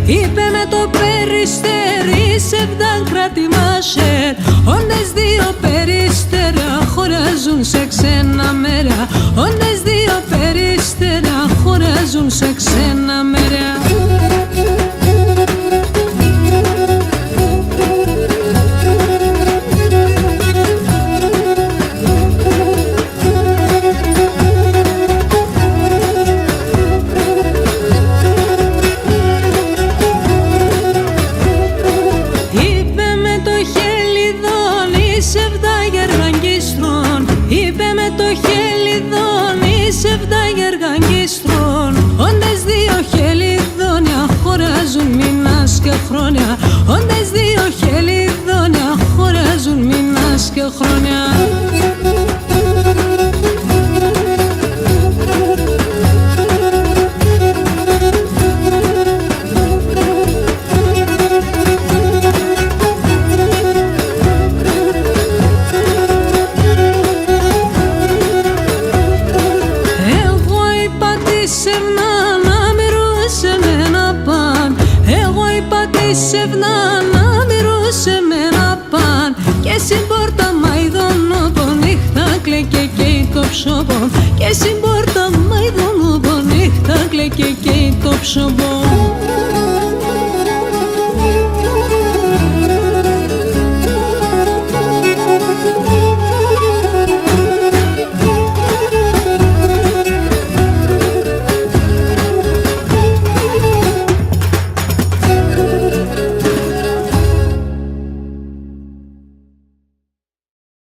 είπε με το περιστέρι σεβδάν κρατημάσερ. Όντες δύο περιστέρα χωράζουν σε ξένα μέρα. Όντες δύο περιστέρα χωράζουν σε ξένα μέρα. Είπε με το χελιδόνι σεβδάγερ γαγκίστρων. Όντες δύο χελιδόνια χωράζουν μήνας και χρόνια. Όντες δύο χελιδόνια χωράζουν μήνας και χρόνια. Σεβνά να μυρούσε με ένα παν. Και συμπόρτα μαϊδονόπο νύχτα κλαίκε και η κοψοπό. Και συμπόρτα μαϊδονόπο νύχτα κλαίκε και η κοψοπό.